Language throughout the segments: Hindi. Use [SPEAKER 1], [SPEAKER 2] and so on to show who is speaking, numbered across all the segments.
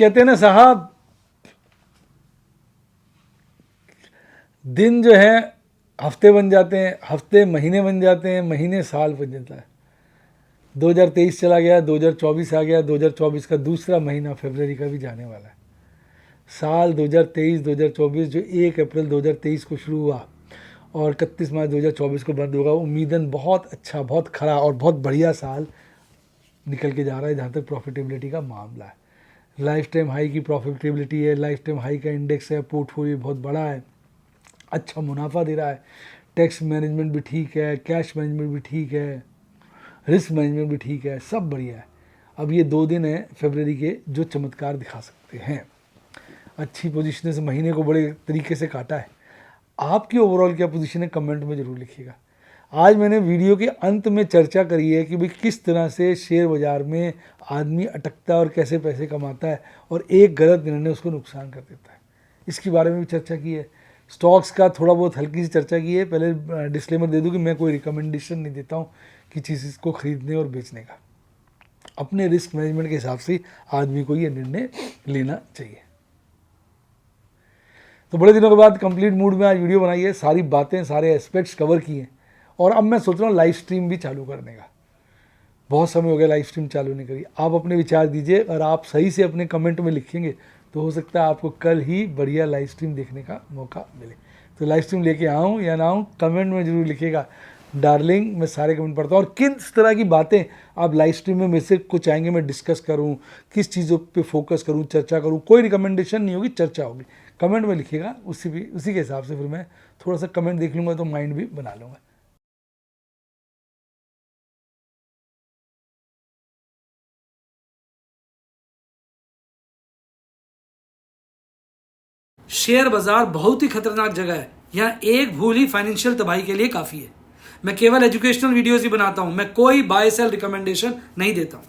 [SPEAKER 1] कहते हैं ना साहब, दिन जो है हफ्ते बन जाते हैं, हफ्ते महीने बन जाते हैं, महीने साल बन जाता है। 2023 चला गया, 2024 आ गया, 2024 का दूसरा महीना फरवरी का भी जाने वाला है। साल 2023-2024 जो 1 अप्रैल 2023 को शुरू हुआ और 31 मार्च 2024 को बंद होगा, उम्मीदन बहुत अच्छा, बहुत खरा और बहुत बढ़िया साल निकल के जा रहा है जहाँ तक प्रॉफिटेबिलिटी का मामला है। लाइफ टाइम हाई की प्रॉफिटेबिलिटी है, लाइफ टाइम हाई का इंडेक्स है, पोर्टफोलियो बहुत बड़ा है, अच्छा मुनाफा दे रहा है, टैक्स मैनेजमेंट भी ठीक है, कैश मैनेजमेंट भी ठीक है, रिस्क मैनेजमेंट भी ठीक है, सब बढ़िया है। अब ये 2 दिन हैं फरवरी के जो चमत्कार दिखा सकते हैं। अच्छी पोजीशन से महीने को बड़े तरीके से काटा है। आपकी ओवरऑल क्या पोजीशन है, कमेंट में ज़रूर लिखिएगा। आज मैंने वीडियो के अंत में चर्चा करी है कि भाई किस तरह से शेयर बाज़ार में आदमी अटकता है और कैसे पैसे कमाता है और एक गलत निर्णय उसको नुकसान कर देता है, इसके बारे में भी चर्चा की है। स्टॉक्स का थोड़ा बहुत हल्की सी चर्चा की है। पहले डिस्क्लेमर दे दूं कि मैं कोई रिकमेंडेशन नहीं देता हूं कि चीज़ को खरीदने और बेचने का। अपने रिस्क मैनेजमेंट के हिसाब से आदमी को ये निर्णय लेना चाहिए। तो बड़े दिनों के बाद कंप्लीट मूड में आज वीडियो बनाई है, सारी बातें, सारे एस्पेक्ट्स कवर किए और अब मैं सोच रहा हूँ लाइव स्ट्रीम भी चालू करने का। बहुत समय हो गया लाइव स्ट्रीम चालू नहीं करी। आप अपने विचार दीजिए और आप सही से अपने कमेंट में लिखेंगे तो हो सकता है आपको कल ही बढ़िया लाइव स्ट्रीम देखने का मौका मिले। तो लाइव स्ट्रीम लेके आऊँ या ना आऊँ, कमेंट में ज़रूर लिखिएगा डार्लिंग। मैं सारे कमेंट पढ़ता हूँ और किस तरह की बातें आप लाइव स्ट्रीम में मेरे से कुछ आएंगे मैं डिस्कस करूँ, किस चीज़ों पे फोकस करूँ, चर्चा करूँ। कोई रिकमेंडेशन नहीं होगी, चर्चा होगी। कमेंट में लिखिएगा, उसी के हिसाब से फिर मैं थोड़ा सा कमेंट देख लूँगा तो माइंड भी बना लूँगा।
[SPEAKER 2] शेयर बाजार बहुत ही खतरनाक जगह है। यहाँ एक भूल ही फाइनेंशियल तबाही के लिए काफी है। मैं केवल एजुकेशनल वीडियोस ही बनाता हूं, मैं कोई बाय सेल रिकमेंडेशन नहीं देता हूं।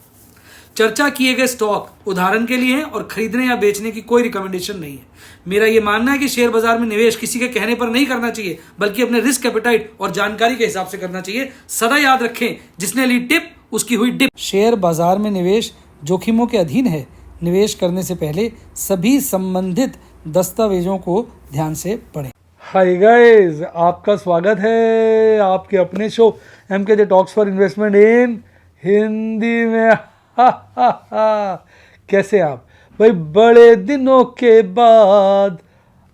[SPEAKER 2] चर्चा किए गए स्टॉक उदाहरण के लिए हैं और खरीदने या बेचने की कोई रिकमेंडेशन नहीं है। मेरा यह मानना है कि शेयर बाजार में निवेश किसी के कहने पर नहीं करना चाहिए, बल्कि अपने रिस्क एपेटाइट और जानकारी के हिसाब से करना चाहिए। सदा याद रखें, जिसने ली टिप उसकी हुई डिप। शेयर बाजार में निवेश जोखिमों के अधीन है। निवेश करने से पहले सभी संबंधित दस्तावेजों को ध्यान से पढ़ें।
[SPEAKER 1] हाय गाइस, आपका स्वागत है आपके अपने show MKJ talks for investment इन हिंदी में। कैसे आप भाई? बड़े दिनों के बाद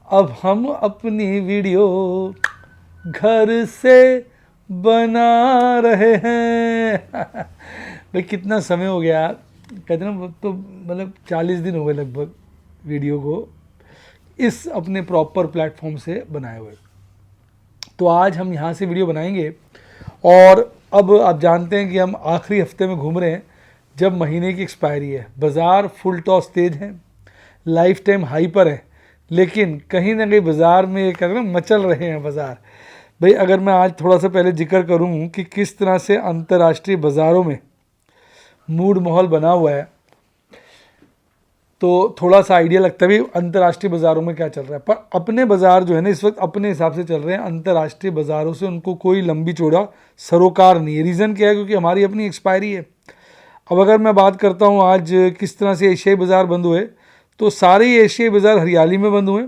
[SPEAKER 1] अब हम अपनी वीडियो घर से बना रहे हैं। भाई कितना समय हो गया, कहते ना, तो मतलब 40 दिन हो गए लगभग वीडियो को इस अपने प्रॉपर प्लेटफॉर्म से बनाए हुए। तो आज हम यहाँ से वीडियो बनाएंगे और अब आप जानते हैं कि हम आखिरी हफ्ते में घूम रहे हैं जब महीने की एक्सपायरी है। बाज़ार फुल टॉस तेज है, लाइफ टाइम हाई पर है, लेकिन कहीं ना कहीं बाज़ार में एक ना मचल रहे हैं बाज़ार। भाई अगर मैं आज थोड़ा सा पहले जिक्र करूँ कि किस तरह से अंतर्राष्ट्रीय बाज़ारों में मूड माहौल बना हुआ है तो थोड़ा सा आइडिया लगता है भी अंतर्राष्ट्रीय बाज़ारों में क्या चल रहा है। पर अपने बाज़ार जो है ना इस वक्त अपने हिसाब से चल रहे हैं। अंतर्राष्ट्रीय बाज़ारों से उनको कोई लंबी चौड़ा सरोकार नहीं है। रीज़न क्या है? क्योंकि हमारी अपनी एक्सपायरी है। अब अगर मैं बात करता हूँ आज किस तरह से एशियाई बाज़ार बंद हुए, तो सारे एशियाई बाज़ार हरियाली में बंद हुए।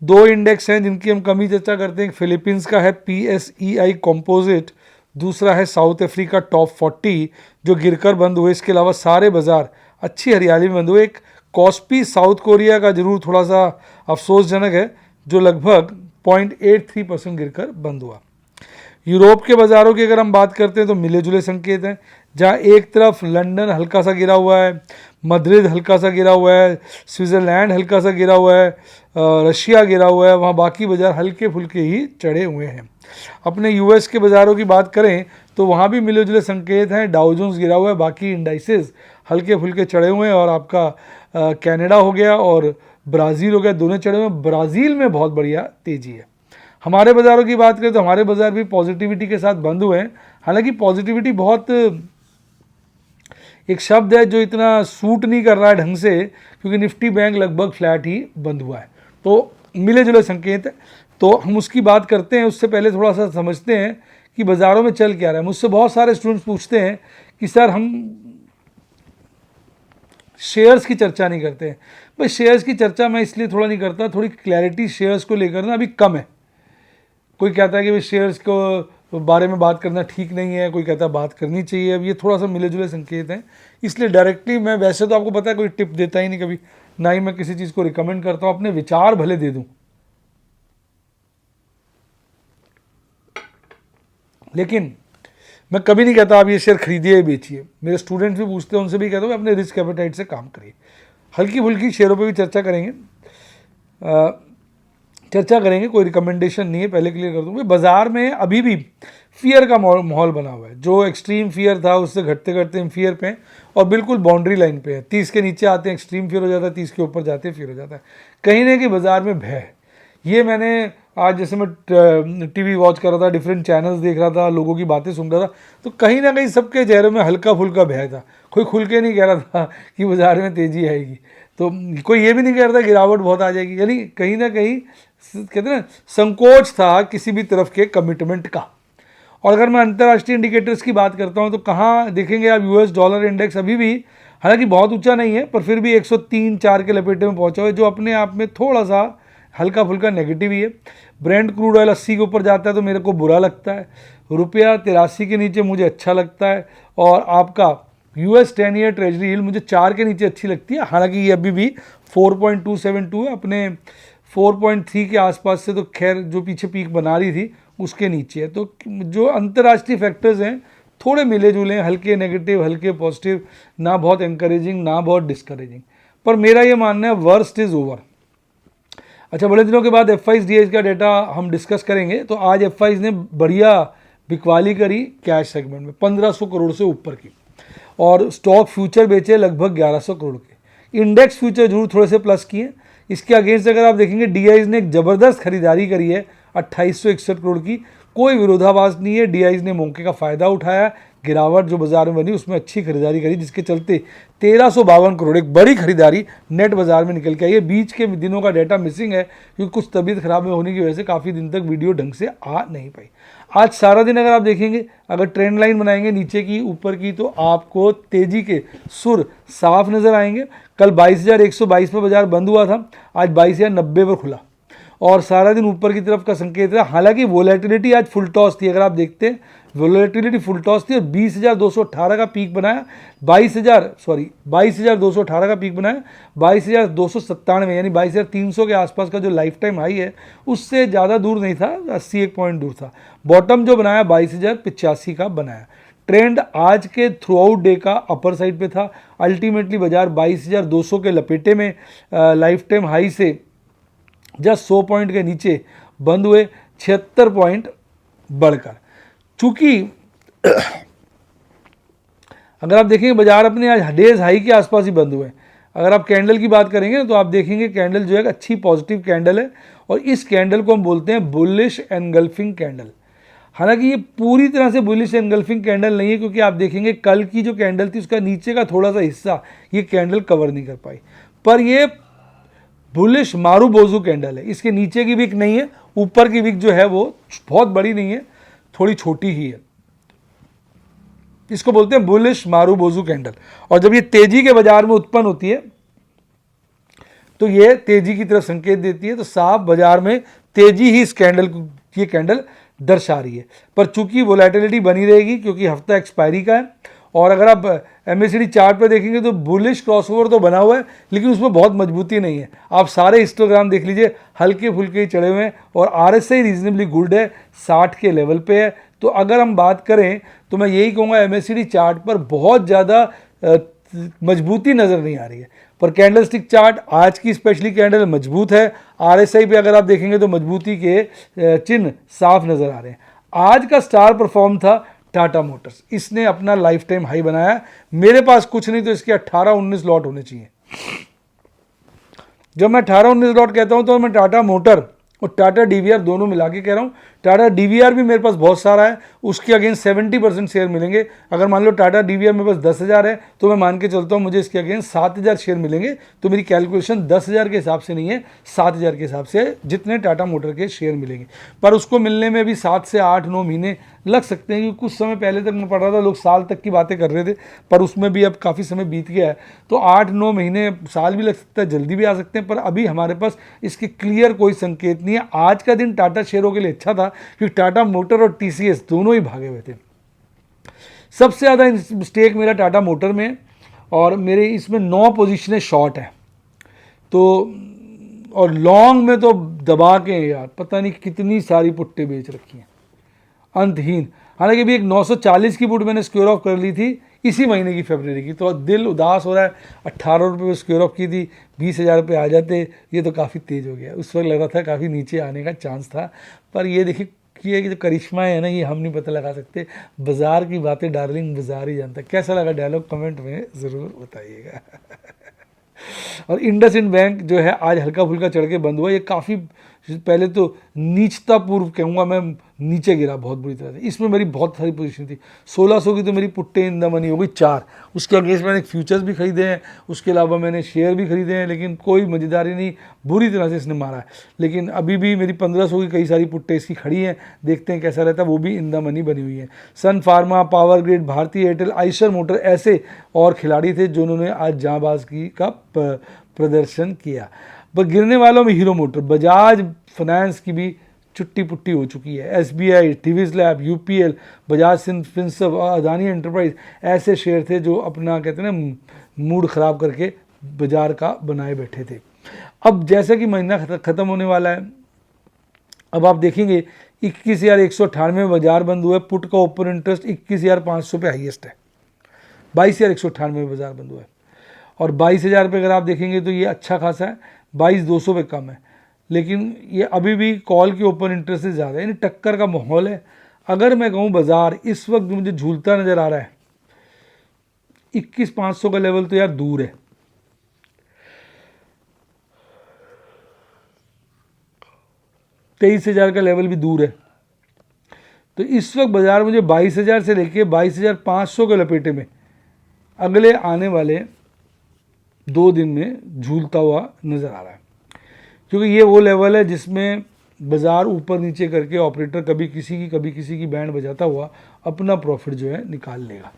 [SPEAKER 1] 2 इंडेक्स हैं जिनकी हम कमी चर्चा करते हैं। फिलीपींस का है PSEI कॉम्पोजिट, दूसरा है साउथ अफ्रीका टॉप 40 जो गिरकर बंद हुए। इसके अलावा सारे बाज़ार अच्छी हरियाली में बंद हुए। एक कॉस्पी साउथ कोरिया का जरूर थोड़ा सा अफसोसजनक है जो लगभग 0.83% गिरकर बंद हुआ। यूरोप के बाज़ारों की अगर हम बात करते हैं तो मिले जुले संकेत हैं, जहां एक तरफ लंदन हल्का सा गिरा हुआ है, मद्रिद हल्का सा गिरा हुआ है, स्विट्ज़रलैंड हल्का सा गिरा हुआ है, रशिया गिरा हुआ है, वहाँ बाकी बाज़ार हल्के फुल्के ही चढ़े हुए हैं। अपने US के बाज़ारों की बात करें तो वहाँ भी मिले जुले संकेत हैं। डाउ जोन्स गिरा हुआ है, बाकी इंडाइसेस हल्के फुल्के चढ़े हुए हैं और आपका कनाडा हो गया और ब्राज़ील हो गया, दोनों चढ़े हुए हैं। ब्राज़ील में बहुत बढ़िया तेज़ी है। हमारे बाज़ारों की बात करें तो हमारे बाज़ार भी पॉजिटिविटी के साथ बंद हुए हैं। हालांकि पॉजिटिविटी बहुत एक शब्द है जो इतना सूट नहीं कर रहा है ढंग से, क्योंकि निफ्टी बैंक लगभग फ्लैट ही बंद हुआ है। तो मिले जुले संकेत है, तो हम उसकी बात करते हैं। उससे पहले थोड़ा सा समझते हैं कि बाज़ारों में चल क्या रहा है। मुझसे बहुत सारे स्टूडेंट्स पूछते हैं कि सर हम शेयर्स की चर्चा नहीं करते हैं। भाई शेयर्स की चर्चा मैं इसलिए थोड़ा नहीं करता, थोड़ी क्लैरिटी शेयर्स को लेकर ना अभी कम है। कोई कहता है कि भाई शेयर्स को बारे में बात करना ठीक नहीं है, कोई कहता है बात करनी चाहिए। अब ये थोड़ा सा मिले जुले संकेत हैं, इसलिए डायरेक्टली मैं, वैसे तो आपको पता है कोई टिप देता ही नहीं कभी, ना ही मैं किसी चीज़ को रिकमेंड करता हूँ, अपने विचार भले दे दूँ, लेकिन मैं कभी नहीं कहता आप ये शेयर खरीदिए बेचिए। मेरे स्टूडेंट्स भी पूछते हैं, उनसे भी कहता हूँ अपने रिस्क एपेटाइट से काम करिए। हल्की फुल्की शेयरों पे भी चर्चा करेंगे, कोई रिकमेंडेशन नहीं है, पहले क्लियर कर दूँ। बाजार में अभी भी फियर का माहौल बना हुआ है। जो एक्सट्रीम फियर था उससे घटते घटते हम फियर पे हैं और बिल्कुल बाउंड्री लाइन पे है। 30 के नीचे आते हैं एक्सट्रीम फियर हो जाता है, 30 के ऊपर जाते हैं फियर हो जाता है। कहीं ना कहीं बाजार में भय है। ये मैंने आज जैसे मैं टीवी वॉच कर रहा था, डिफरेंट चैनल्स देख रहा था, लोगों की बातें सुन रहा था, तो कहीं ना कहीं सबके चेहरों में हल्का फुल्का भय था। कोई खुल के नहीं कह रहा था कि बाजार में तेजी आएगी, तो कोई ये भी नहीं कह रहा था गिरावट बहुत आ जाएगी। यानी कहीं ना कहीं कहते हैं ना संकोच था किसी भी तरफ के कमिटमेंट का। और अगर मैं अंतर्राष्ट्रीय इंडिकेटर्स की बात करता हूँ तो कहाँ देखेंगे आप, यूएस डॉलर इंडेक्स अभी भी हालांकि बहुत ऊंचा नहीं है, पर फिर भी 103-4 के लपेटे में पहुंचा हुआ है, जो अपने आप में थोड़ा सा हल्का फुल्का नेगेटिव ही है। ब्रेंट क्रूड ऑयल 80 के ऊपर जाता है तो मेरे को बुरा लगता है। रुपया 83 के नीचे मुझे अच्छा लगता है। और आपका यूएस 10 ईयर ट्रेजरी यील्ड मुझे 4 के नीचे अच्छी लगती है। हालांकि ये अभी भी 4.272 है, अपने 4.3 के आसपास से तो खैर जो पीछे पीक बना रही थी उसके नीचे है। तो जो अंतर्राष्ट्रीय फैक्टर्स हैं थोड़े मिले जुले हैं, हल्के नेगेटिव हल्के पॉजिटिव, ना बहुत इंकरेजिंग ना बहुत डिस्करेजिंग। पर मेरा ये मानना है वर्स्ट इज़ ओवर। अच्छा, बड़े दिनों के बाद FIs का डेटा हम डिस्कस करेंगे। तो आज FIs ने बढ़िया बिकवाली करी कैश सेगमेंट में, 1500 करोड़ से ऊपर की, और स्टॉक फ्यूचर बेचे लगभग 1100 करोड़ के। इंडेक्स फ्यूचर जरूर थोड़े से प्लस किए। इसके अगेंस्ट अगर आप देखेंगे DIs ने एक ज़बरदस्त खरीदारी करी है 2861 करोड़ की। कोई विरोधाभास नहीं है, DIs ने मौके का फ़ायदा उठाया, गिरावट जो बाजार में बनी उसमें अच्छी खरीदारी करी, जिसके चलते 1352 करोड़ एक बड़ी खरीदारी नेट बाजार में निकल के आई है। बीच के दिनों का डाटा मिसिंग है क्योंकि कुछ तबीयत खराब होने की वजह से काफ़ी दिन तक वीडियो ढंग से आ नहीं पाई। आज सारा दिन अगर आप देखेंगे, अगर ट्रेंड लाइन बनाएंगे नीचे की ऊपर की, तो आपको तेजी के सुर साफ नज़र आएंगे। कल 22,122 पर बाजार बंद हुआ था, आज 22,090 पर खुला और सारा दिन ऊपर की तरफ का संकेत रहा। हालांकि वोलेटिलिटी आज फुल टॉस थी, अगर आप देखते हैं वोलेटिलिटी फुल टॉस थी और 20,218 का पीक बनाया, 22,218 का पीक बनाया, 22,297 यानी 22,300 के आसपास का जो लाइफ टाइम हाई है उससे ज़्यादा दूर नहीं था, 81 पॉइंट दूर था। बॉटम जो बनाया 22,085 का बनाया। ट्रेंड आज के थ्रू आउट डे का अपर साइड पे था। अल्टीमेटली बाजार 22,200 के लपेटे में लाइफ टाइम हाई से जस्ट 100 पॉइंट के नीचे बंद हुए, 76 पॉइंट बढ़कर। चूंकि अगर आप देखेंगे बाजार अपने आज डेज हाई के आसपास ही बंद हुए। अगर आप कैंडल की बात करेंगे तो आप देखेंगे कैंडल जो है अच्छी पॉजिटिव कैंडल है और इस कैंडल को हम बोलते हैं बुलिश एनगल्फिंग कैंडल। हालांकि ये पूरी तरह से बुलिश एनगल्फिंग कैंडल नहीं है, क्योंकि आप देखेंगे कल की जो कैंडल थी उसका नीचे का थोड़ा सा हिस्सा ये कैंडल कवर नहीं कर पाई, पर ये बुलिश मारूबोजू कैंडल है। इसके नीचे की विक नहीं है, ऊपर की विक जो है वो बहुत बड़ी नहीं है, थोड़ी छोटी ही है। इसको बोलते हैं बुलिश मारूबोजू कैंडल। और जब ये तेजी के बाजार में उत्पन्न होती है तो ये तेजी की तरफ संकेत देती है, तो साफ बाजार में तेजी ही इस कैंडल को, ये कैंडल दर्शा रही है। पर चूंकि वोलेटिलिटी बनी रहेगी क्योंकि हफ्ता एक्सपायरी का है, और अगर आप MACD चार्ट पर देखेंगे तो बुलिश क्रॉसओवर तो बना हुआ है लेकिन उसमें बहुत मजबूती नहीं है। आप सारे हिस्टोग्राम देख लीजिए, हल्के फुल्के ही चढ़े हुए हैं और RSI रीजनेबली गुड है, 60 के लेवल पे है। तो अगर हम बात करें तो मैं यही कहूँगा MACD चार्ट पर बहुत ज़्यादा मजबूती नज़र नहीं आ रही है, पर कैंडलस्टिक चार्ट आज की स्पेशली कैंडल मजबूत है। RSI पे अगर आप देखेंगे तो मजबूती के चिन्ह साफ नज़र आ रहे हैं। आज का स्टार परफॉर्म था टाटा मोटर्स, इसने अपना लाइफ टाइम हाई बनाया। मेरे पास कुछ नहीं तो इसके 18-19 लॉट होने चाहिए। जब मैं 18-19 लॉट कहता हूं तो मैं टाटा मोटर और टाटा डीवीआर दोनों मिला के कह रहा हूँ। टाटा डीवीआर भी मेरे पास बहुत सारा है, उसके अगेंस्ट 70% शेयर मिलेंगे। अगर मान लो टाटा डीवीआर मेरे पास 10,000 है तो मैं मान के चलता हूँ मुझे इसके अगेंस्ट 7,000 शेयर मिलेंगे। तो मेरी कैलकुलेशन 10,000 के हिसाब से नहीं है, 7,000 के हिसाब से है, जितने टाटा मोटर के शेयर मिलेंगे। पर उसको मिलने में भी 7 से 8-9 महीने लग सकते हैं, क्योंकि कुछ समय पहले तक मैं पढ़ रहा था लोग साल तक की बातें कर रहे थे, पर उसमें भी अब काफ़ी समय बीत गया है। तो 8-9 महीने, साल भी लग सकता है, जल्दी भी आ सकते हैं, पर अभी हमारे पास इसके क्लियर कोई संकेत नहीं है। आज का दिन टाटा शेयरों के लिए अच्छा था, क्योंकि टाटा मोटर और टीसीएस दोनों ही भागे हुए थे। सबसे ज़्यादा स्टेक मेरा टाटा मोटर में है, और मेरे इसमें 9 पोजीशनें शॉर्ट हैं। तो और लॉन्ग में तो दबा के यार पता नहीं कितनी सारी पुट्टे बेच रखी हैं, अंतहीन। हालांकि अभी एक 940 की पुट मैंने स्क्वेयर ऑफ कर ली थी इसी महीने की, फरवरी की, तो दिल उदास हो रहा है। 18 रुपये स्क्वेयर ऑफ की थी, 20,000 रुपये आ जाते, ये तो काफ़ी तेज़ हो गया। उस वक्त लग रहा था काफ़ी नीचे आने का चांस था, पर ये देखिए कि ये जो करिश्मा है ना, ये हम नहीं पता लगा सकते। बाजार की बातें डार्लिंग बाजार ही जानता है। कैसा लगा डायलॉग कमेंट में ज़रूर बताइएगा। और इंडसइंड बैंक जो है आज हल्का फुल्का चढ़ के बंद हुआ। ये काफ़ी पहले तो नीचता पूर्व कहूँगा मैं, नीचे गिरा बहुत बुरी तरह से। इसमें मेरी बहुत सारी पोजीशन थी, 1600 की तो मेरी पुट्टे इन द मनी हो गई 4। उसके अगेंस्ट मैंने फ्यूचर्स भी खरीदे हैं, उसके अलावा मैंने शेयर भी खरीदे हैं, लेकिन कोई मज़ेदारी नहीं, बुरी तरह से इसने मारा है। लेकिन अभी भी मेरी 1500 की कई सारी पुट्टे इसकी खड़ी हैं, देखते हैं कैसा रहता है। वो भी इन द मनी बनी हुई है। सन फार्मा, पावर ग्रिड, भारतीय एयरटेल, आइशर मोटर, ऐसे और खिलाड़ी थे जिन्होंने आज जांबाजगी का प्रदर्शन किया। पर गिरने वालों में हीरो मोटर, बजाज फाइनेंस की भी चुट्टी पुट्टी हो चुकी है। SBI, TVs lab, UPL, Bajaj Finserv और अदानी एंटरप्राइज ऐसे शेयर थे जो अपना कहते हैं ना मूड ख़राब करके बाजार का बनाए बैठे थे। अब जैसे कि महीना ख़त्म होने वाला है, अब आप देखेंगे 21,198 में बाजार बंद हुआ है। पुट का ओपन इंटरेस्ट 21,500 पे हाईएस्ट है, 22,198 में बाजार बंद हुआ है। और 22,000 पे अगर आप देखेंगे तो ये अच्छा खासा है, 22,200 पे कम है। लेकिन ये अभी भी कॉल के ओपन इंटरेस्ट से ज़्यादा है, यानी टक्कर का माहौल है। अगर मैं कहूँ बाजार इस वक्त मुझे झूलता नज़र आ रहा है, 21,500 का लेवल तो यार दूर है। तेईस 23,000 का लेवल भी दूर है। तो इस वक्त बाजार मुझे 22,000 से लेके 22,500 के लपेटे में अगले आने वाले 2 दिन में झूलता हुआ नज़र आ रहा है, क्योंकि ये वो लेवल है जिसमें बाज़ार ऊपर नीचे करके ऑपरेटर कभी किसी की बैंड बजाता हुआ अपना प्रॉफिट जो है निकाल लेगा।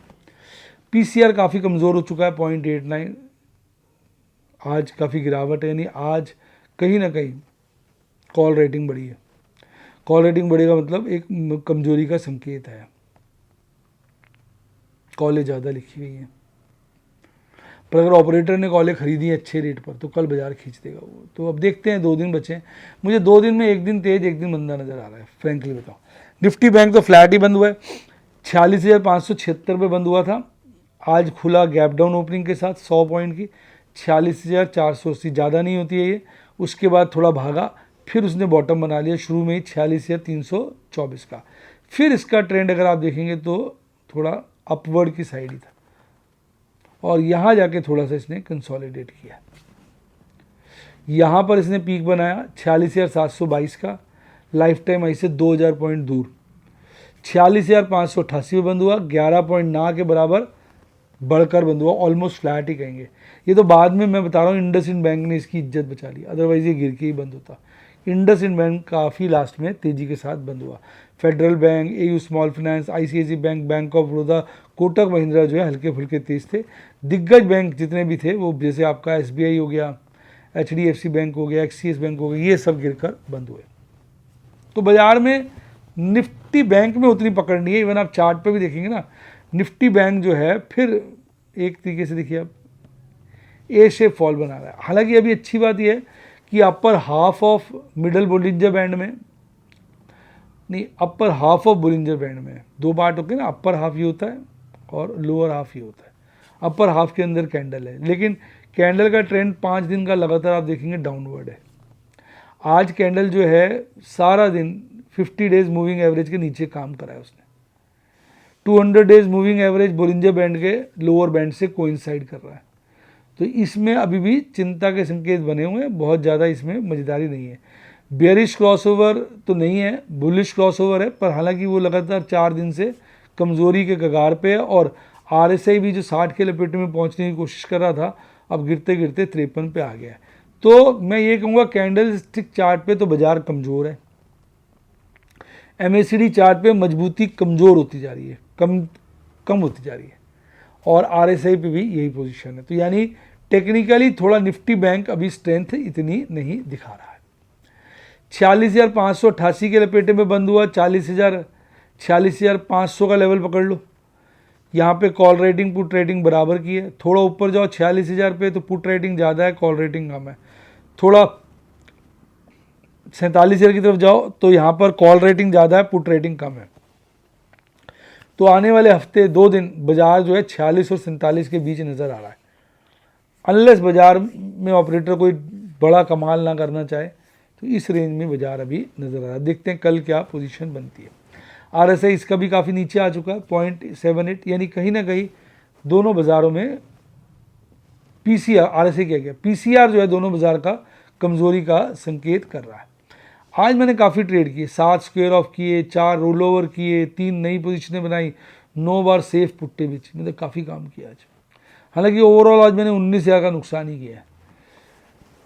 [SPEAKER 1] पीसीआर काफ़ी कमज़ोर हो चुका है, 0.89। आज काफ़ी गिरावट है, यानी आज कहीं ना कहीं कॉल रेटिंग बढ़ी है। कॉल रेटिंग बढ़ेगा मतलब एक कमजोरी का संकेत है। कॉलें ज़्यादा लिखी हुई हैं, पर अगर ऑपरेटर ने कॉलें खरीदी हैं अच्छे रेट पर तो कल बाजार खींच देगा वो। तो अब देखते हैं, 2 दिन बचे हैं। मुझे 2 दिन में एक दिन तेज एक दिन मंदा नज़र आ रहा है, फ्रेंकली बताओ। निफ्टी बैंक तो फ्लैट ही बंद हुआ है, 46,576 पे बंद हुआ था। आज खुला गैप डाउन ओपनिंग के साथ 100 पॉइंट की, 46,480, ज़्यादा नहीं होती है ये। उसके बाद थोड़ा भागा, फिर उसने बॉटम बना लिया शुरू में ही 46,324 का। फिर इसका ट्रेंड अगर आप देखेंगे तो थोड़ा अपवर्ड की साइड ही था, और यहाँ जाके थोड़ा सा इसने कंसोलिडेट किया। यहाँ पर इसने पीक बनाया 46,722 का, लाइफ टाइम आई से 2,000 पॉइंट दूर। 46,588 में बंद हुआ, 11.9 के बराबर बढ़कर बंद हुआ, ऑलमोस्ट फ्लैट ही कहेंगे। ये तो बाद में मैं बता रहा हूँ इंडसइंड बैंक ने इसकी इज्जत बचा ली, अदरवाइज ये गिर के ही बंद होता। इंडसइंड बैंक काफ़ी लास्ट में तेज़ी के साथ बंद हुआ। Federal Bank, AU Small Finance, ICICI bank, bank of Baroda, Kotak Mahindra जो है हल्के फुल्के तेज थे। दिग्गज बैंक जितने भी थे वो, जैसे आपका एसबीआई हो गया, एचडीएफसी बैंक हो गया, एक्सिस बैंक हो गया, ये सब गिरकर बंद हुए। तो बाजार में निफ्टी बैंक में उतनी पकड़ नहीं है। इवन आप चार्ट पे भी देखेंगे ना, निफ्टी बैंक जो है फिर एक तरीके से देखिए आप ए शेप फॉल बना रहा है। हालांकि अभी अच्छी बात यह है कि upper half of middle Bollinger band में नहीं, upper half of Bollinger band में 2 पार्ट होते हैं ना, अपर हाफ ये होता है और लोअर हाफ ये होता है। अपर हाफ के अंदर कैंडल है, लेकिन कैंडल का ट्रेंड 5 दिन का लगातार आप देखेंगे डाउनवर्ड है। आज कैंडल जो है सारा दिन 50 डेज मूविंग एवरेज के नीचे काम करा है उसने। 200 days moving average Bollinger band के लोअर बैंड से कोइंसाइड कर रहा है। तो इसमें अभी भी चिंता के संकेत बने हुए हैं, बहुत ज़्यादा इसमें मज़ेदारी नहीं है। बेयरिश क्रॉसओवर तो नहीं है, बुलिश क्रॉसओवर है, पर हालांकि वो लगातार 4 दिन से कमज़ोरी के कगार पे है और RSI भी जो 60 के लपेटे में पहुंचने की कोशिश कर रहा था, अब गिरते गिरते 53 पे आ गया है। तो मैं ये कहूँगा कैंडल स्टिक चार्ट पे तो बाजार कमज़ोर है, MACD चार्ट पे मजबूती कमज़ोर होती जा रही है, कम होती जा रही है, और RSI पे भी यही पोजीशन है। तो यानी टेक्निकली थोड़ा निफ्टी बैंक अभी स्ट्रेंथ इतनी नहीं दिखा रहा है। 46,588 के लपेटे में बंद हुआ, 46,500 का लेवल पकड़ लो। यहाँ पे कॉल रेटिंग पुट रेटिंग बराबर की है। थोड़ा ऊपर जाओ 46,000 पे तो पुट रेटिंग ज़्यादा है, कॉल रेटिंग कम है। थोड़ा 47,000 की तरफ जाओ तो यहाँ पर कॉल रेटिंग ज़्यादा है, पुट रेटिंग कम है। तो आने वाले हफ्ते 2 दिन बाजार जो है 46 और 47 के बीच नज़र आ रहा है, अनलेस बाजार में ऑपरेटर कोई बड़ा कमाल ना करना चाहे, तो इस रेंज में बाजार अभी नज़र आ रहा है। देखते हैं कल क्या पोजीशन बनती है। RSI इसका भी काफ़ी नीचे आ चुका है 0.78, यानी कहीं ना कहीं दोनों बाज़ारों में PCR, RSI क्या गया, PCR जो है दोनों बाज़ार का कमज़ोरी का संकेत कर रहा है। आज मैंने काफ़ी ट्रेड किए, 7 स्क्वायर ऑफ किए, 4 रोल ओवर किए, 3 नई पोजीशनें बनाई, 9 बार सेफ पुट्टे बीच, मतलब काफ़ी काम किया आज। हालांकि ओवरऑल आज मैंने 19,000 का नुकसान ही किया है,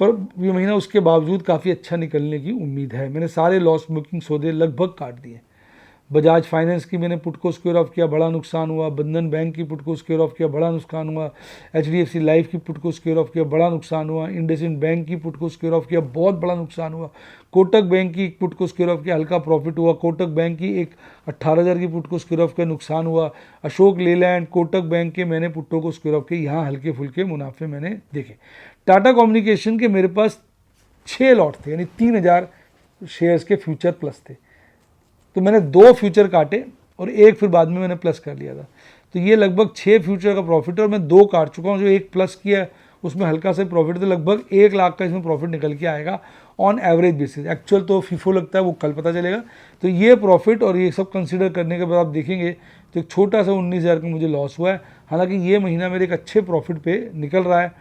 [SPEAKER 1] पर ये महीना उसके बावजूद काफ़ी अच्छा निकलने की उम्मीद है। मैंने सारे लॉस बुकिंग सौदे लगभग काट दिए। बजाज फाइनेंस की मैंने पुट को स्क्वायर ऑफ किया, बड़ा नुकसान हुआ। बंधन बैंक की पुट को स्क्वायर ऑफ किया, बड़ा नुकसान हुआ। HDFC लाइफ की पुट को स्क्वायर ऑफ किया, बड़ा नुकसान हुआ। इंडसइंड बैंक की पुट को स्क्वायर ऑफ किया, बहुत बड़ा नुकसान हुआ। कोटक बैंक की पुट को स्क्वायर ऑफ किया, हल्का प्रॉफिट हुआ। कोटक बैंक की एक 18,000 की पुट को स्क्वायर ऑफ किया, नुकसान हुआ। अशोक लेलैंड, कोटक बैंक के मैंने पुट्टों को स्क्वायर ऑफ किया, यहाँ हल्के फुल्के मुनाफे मैंने देखे। टाटा कम्युनिकेशन के मेरे पास 6 लॉट थे, यानी 3,000 शेयर्स के फ्यूचर प्लस थे, तो मैंने 2 फ्यूचर काटे और एक फिर बाद में मैंने प्लस कर लिया था। तो ये लगभग 6 फ्यूचर का प्रॉफिट है और मैं 2 काट चुका हूँ। जो एक प्लस किया है उसमें हल्का सा प्रॉफिट, तो लगभग 1 लाख का इसमें प्रॉफिट निकल के आएगा ऑन एवरेज बेसिस। एक्चुअल तो फीफो लगता है, वो कल पता चलेगा। तो ये प्रॉफिट और ये सब कंसिडर करने के बाद आप देखेंगे तो एक छोटा सा 19,000 का मुझे लॉस हुआ है। हालांकि ये महीना मेरे एक अच्छे प्रॉफिट पे निकल रहा है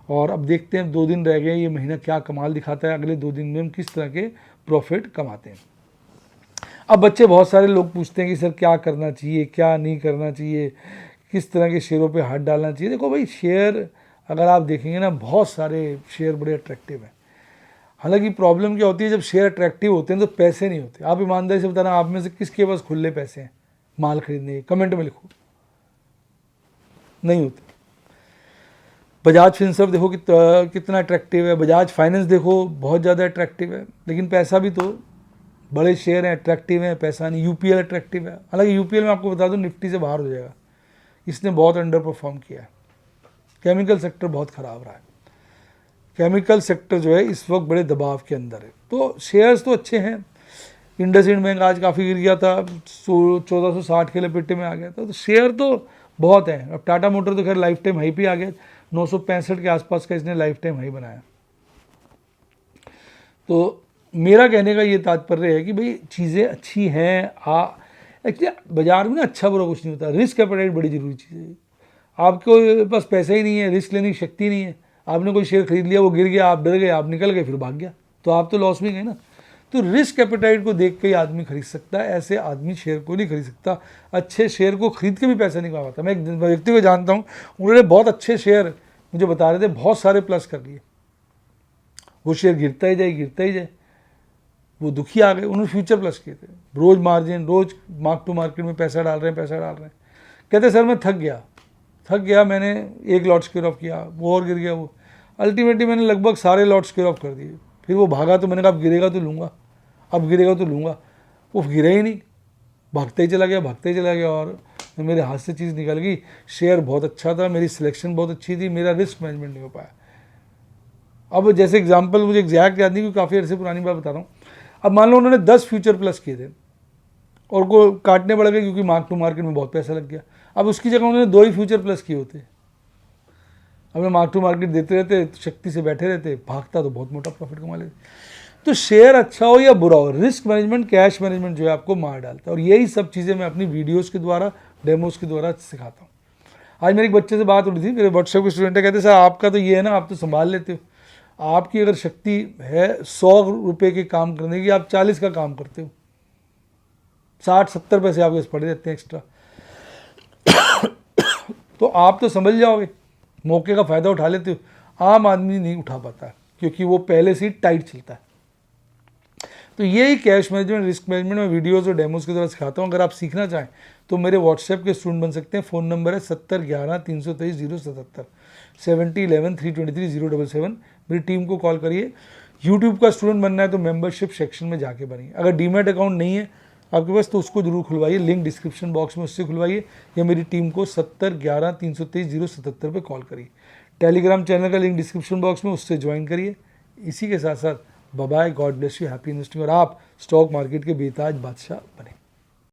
[SPEAKER 1] और अब देखते हैं 2 दिन रह गए, ये महीना क्या कमाल दिखाता है। अगले 2 दिन में हम किस तरह के प्रॉफिट कमाते हैं। अब बच्चे बहुत सारे लोग पूछते हैं कि सर क्या करना चाहिए, क्या नहीं करना चाहिए, किस तरह के शेयरों पे हाथ डालना चाहिए। देखो भाई, शेयर अगर आप देखेंगे ना, बहुत सारे शेयर बड़े अट्रैक्टिव हैं। हालांकि प्रॉब्लम क्या होती है, जब शेयर अट्रैक्टिव होते हैं तो पैसे नहीं होते। आप ईमानदारी से बताना, आप में से किसके पास खुले पैसे हैं माल खरीदने के? कमेंट में लिखो। नहीं होते। बजाज फिनसर्व देखो कितना अट्रैक्टिव है, बजाज फाइनेंस देखो बहुत ज़्यादा अट्रैक्टिव है, लेकिन पैसा भी तो, बड़े शेयर हैं, अट्रैक्टिव हैं, पैसा नहीं। UPL अट्रैक्टिव है, हालांकि UPL में आपको बता दूं निफ्टी से बाहर हो जाएगा, इसने बहुत अंडर परफॉर्म किया है। केमिकल सेक्टर बहुत ख़राब रहा है, केमिकल सेक्टर जो है इस वक्त बड़े दबाव के अंदर है। तो शेयर्स तो अच्छे हैं। इंडसइंड बैंक आज काफ़ी गिर गया था, 1460 के लपेटे में आ गया था। तो शेयर तो बहुत है। अब टाटा मोटर तो खैर लाइफ टाइम हाई पे आ गया, 965 के आसपास का इसने लाइफ टाइम हाई बनाया। तो मेरा कहने का ये तात्पर्य है कि भाई चीज़ें अच्छी हैं। एक्चुअली बाजार में ना अच्छा बुरा कुछ नहीं होता, रिस्क एपेटाइट बड़ी ज़रूरी चीज़ है। आपके पास पैसा ही नहीं है, रिस्क लेने की शक्ति नहीं है, आपने कोई शेयर खरीद लिया, वो गिर गया, आप डर गए, आप निकल गए, फिर भाग गया, तो आप तो लॉस में गए ना। तो रिस्क एपेटाइट को देख के ही आदमी खरीद सकता है, ऐसे आदमी शेयर को नहीं खरीद सकता। अच्छे शेयर को खरीद के भी पैसा नहीं कमा पाता। मैं एक व्यक्ति को जानता हूँ, उन्होंने बहुत अच्छे शेयर मुझे बता रहे थे, बहुत सारे प्लस कर लिए, वो शेयर गिरता ही जाए, वो दुखी आ गए। उन्होंने फ्यूचर प्लस किए थे, रोज मार्जिन, रोज मार्क टू मार्केट में पैसा डाल रहे हैं। कहते सर मैं थक गया, मैंने एक लॉट स्क्वायर ऑफ किया, वो और गिर गया। वो अल्टीमेटली मैंने लगभग सारे लॉट स्क्वायर ऑफ कर दिए। फिर वो भागा, तो मैंने कहा अब गिरेगा तो लूँगा। वो गिरा ही नहीं, भागते ही चला गया और मेरे हाथ से चीज़ निकल गई। शेयर बहुत अच्छा था, मेरी सिलेक्शन बहुत अच्छी थी, मेरा रिस्क मैनेजमेंट नहीं हो पाया। अब जैसे एग्जाम्पल मुझे एग्जैक्ट याद नहीं, क्योंकि काफ़ी अर्से पुरानी बात बता रहा हूँ। अब मान लो उन्होंने 10 फ्यूचर प्लस किए थे और को काटने पड़ गए क्योंकि मार्क टू मार्केट में बहुत पैसा लग गया। अब उसकी जगह उन्होंने 2 ही फ्यूचर प्लस किए होते, हमें मार्क टू मार्केट देते रहते, शक्ति से बैठे रहते, भागता तो बहुत मोटा प्रॉफिट कमा लेते। तो शेयर अच्छा हो या बुरा हो, रिस्क मैनेजमेंट, कैश मैनेजमेंट जो है आपको मार डालता है। और यही सब चीज़ें मैं अपनी वीडियोज़ के द्वारा, डेमोज़ के द्वारा सिखाता हूँ। आज मेरे एक बच्चे से बात हो रही थी, मेरे व्हाट्सएप के स्टूडेंट है, कहते सर आपका तो ये है ना, आप तो संभाल लेते हो, आपकी अगर शक्ति है 100 रुपये के काम करने की, आप 40 का काम करते हो, 60-70 पैसे आपके पास पड़े रहते हैं एक्स्ट्रा। तो आप तो समझ जाओगे, मौके का फ़ायदा उठा लेते हो। आम आदमी नहीं उठा पाता क्योंकि वो पहले से ही टाइट चलता है। तो यही कैश मैनेजमेंट, रिस्क मैनेजमेंट में वीडियोज़ और डेमोज की तरह सिखाता हूँ। अगर आप सीखना चाहें तो मेरे व्हाट्सएप के स्टूडेंट बन सकते हैं। फ़ोन नंबर है 7011-323-077, 7011-323-077। मेरी टीम को कॉल करिए। यूट्यूब का स्टूडेंट बनना है तो मेंबरशिप सेक्शन में जाके बनिए। अगर डीमैट अकाउंट नहीं है आपके पास तो उसको जरूर खुलवाइए, लिंक डिस्क्रिप्शन बॉक्स में उससे खुलवाइए, या मेरी टीम को 7011-323-077 पे कॉल करिए। टेलीग्राम चैनल का लिंक डिस्क्रिप्शन बॉक्स में, उससे ज्वाइन करिए। इसी के साथ साथ bye bye, god bless you, happy investing, और आप स्टॉक मार्केट के बेताज बादशाह बने।